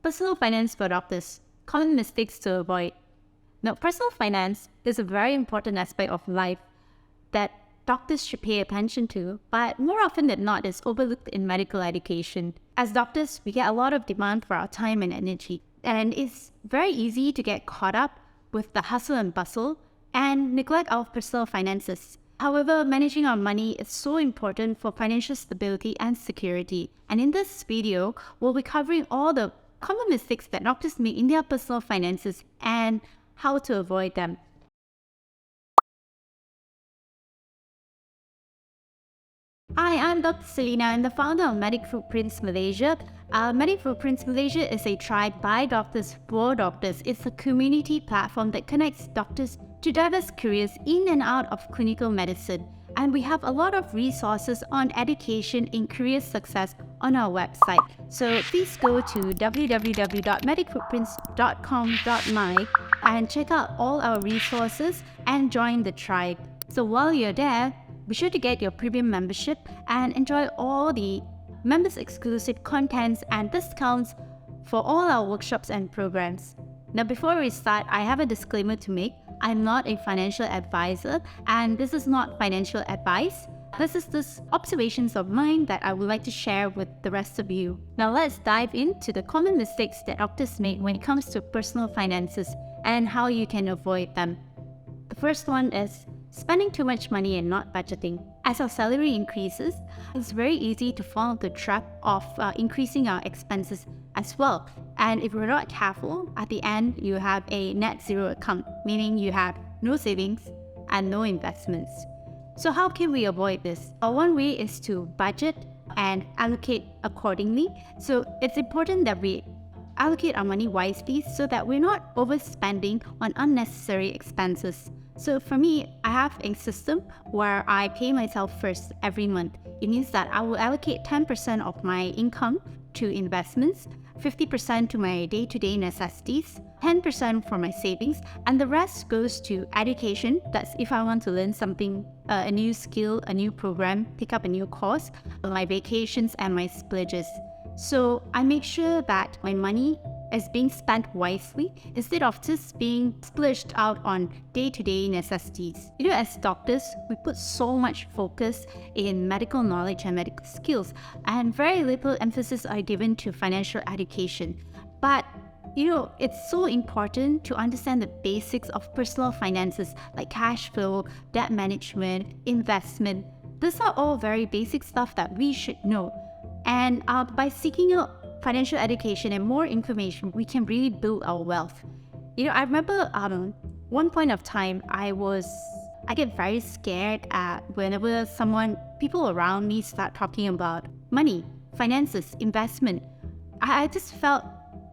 Personal finance for doctors. Common mistakes to avoid. Now, personal finance is a very important aspect of life that doctors should pay attention to, but more often than not is overlooked in medical education. As doctors, we get a lot of demand for our time and energy, and it's very easy to get caught up with the hustle and bustle and neglect our personal finances. However, managing our money is so important for financial stability and security. And in this video, we'll be covering all the common mistakes that doctors make in their personal finances and how to avoid them. Hi, I'm Dr. Selina. I'm the founder of Medic Footprints Malaysia. Medic Footprints Malaysia is a tribe by doctors for doctors. It's a community platform that connects doctors to diverse careers in and out of clinical medicine. And we have a lot of resources on education in career success on our website. So please go to www.medicfootprints.com.my and check out all our resources and join the tribe. So while you're there, be sure to get your premium membership and enjoy all the members exclusive contents and discounts for all our workshops and programs. Now, before we start, I have a disclaimer to make. I'm not a financial advisor and this is not financial advice. This is just observations of mine that I would like to share with the rest of you. Now let's dive into the common mistakes that doctors make when it comes to personal finances and how you can avoid them. The first one is spending too much money and not budgeting. As our salary increases, it's very easy to fall into the trap of increasing our expenses as well. And if we're not careful, at the end, you have a net zero account, meaning you have no savings and no investments. So how can we avoid this? One way is to budget and allocate accordingly. So it's important that we allocate our money wisely so that we're not overspending on unnecessary expenses. So for me, I have a system where I pay myself first every month. It means that I will allocate 10% of my income to investments, 50% to my day-to-day necessities, 10% for my savings, and the rest goes to education. That's if I want to learn something, a new skill, a new program, pick up a new course, my vacations and my splurges. So I make sure that my money is being spent wisely instead of just being splurged out on day-to-day necessities. You know, as doctors, we put so much focus in medical knowledge and medical skills, and very little emphasis are given to financial education. But you know, it's so important to understand the basics of personal finances like cash flow, debt management, investment. These are all very basic stuff that we should know. And by seeking out financial education and more information, we can really build our wealth. You know, I remember one point of time, I get very scared whenever people around me start talking about money, finances, investment. I just felt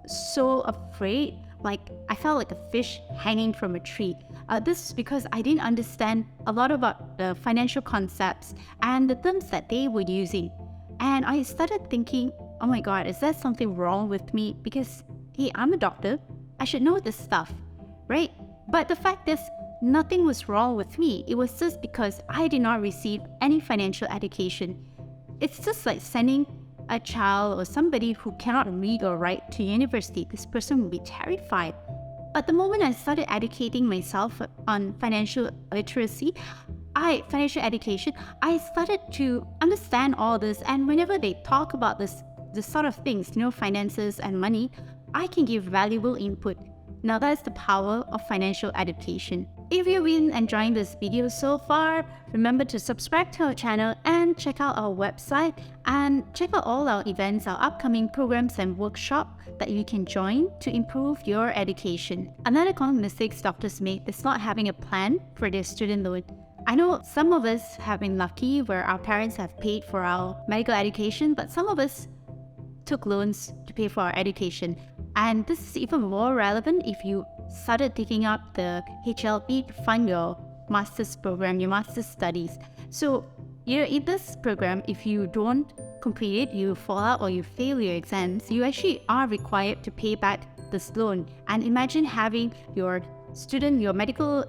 so afraid, like I felt like a fish hanging from a tree. This is because I didn't understand a lot about the financial concepts and the terms that they were using. And I started thinking, oh my God, is there something wrong with me? Because, hey, I'm a doctor. I should know this stuff, right? But the fact is, nothing was wrong with me. It was just because I did not receive any financial education. It's just like sending a child or somebody who cannot read or write to university. This person will be terrified. But the moment I started educating myself on financial education, I started to understand all this. And whenever they talk about this sort of things, you know, finances and money, I can give valuable input. Now that's the power of financial education. If you've been enjoying this video so far, remember to subscribe to our channel and check out our website and check out all our events, our upcoming programs and workshops that you can join to improve your education. Another common mistake doctors make is not having a plan for their student loan. I know some of us have been lucky where our parents have paid for our medical education, but some of us took loans to pay for our education. And this is even more relevant if you started taking up the HLP to fund your master's program, your master's studies. So, you know, in this program, if you don't complete it, you fall out or you fail your exams, you actually are required to pay back this loan. And imagine having your medical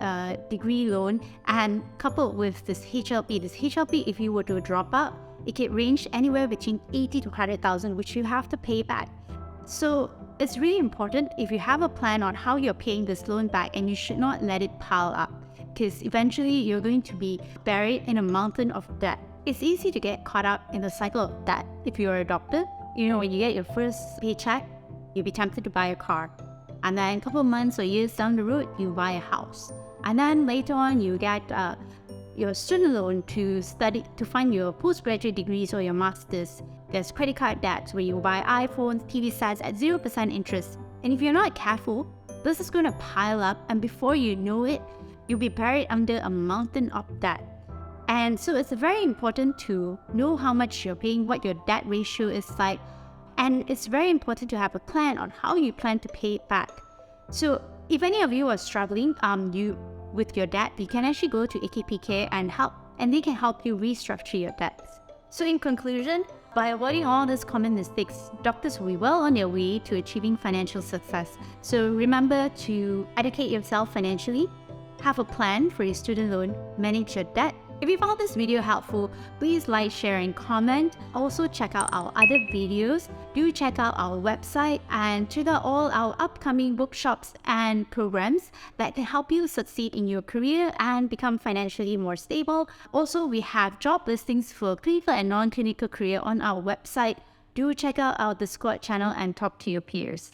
degree loan and coupled with this HLP. This HLP, if you were to drop out, it can range anywhere between 80 to 100,000, which you have to pay back. So It's really important if you have a plan on how you're paying this loan back, and you should not let it pile up, because eventually you're going to be buried in a mountain of debt. It's easy to get caught up in the cycle of debt. If you're a doctor, when you get your first paycheck, you'll be tempted to buy a car. And then a couple of months or years down the road, you buy a house. And then later on, you get your student loan to find your postgraduate degrees or your master's. There's credit card debts where you buy iPhones, TV sets at 0% interest. And if you're not careful, this is going to pile up, and before you know it, you'll be buried under a mountain of debt. And so it's very important to know how much you're paying, what your debt ratio is like, and it's very important to have a plan on how you plan to pay it back. So if any of you are struggling with your debt, you can actually go to AKPK and they can help you restructure your debts. So in conclusion, by avoiding all these common mistakes, doctors will be well on their way to achieving financial success. So remember to educate yourself financially, have a plan for your student loan, manage your debt. If you found this video helpful, please like, share, and comment. Also check out our other videos. Do check out our website and check out all our upcoming workshops and programs that can help you succeed in your career and become financially more stable. Also, we have job listings for clinical and non-clinical career on our website. Do check out our Discord channel and talk to your peers.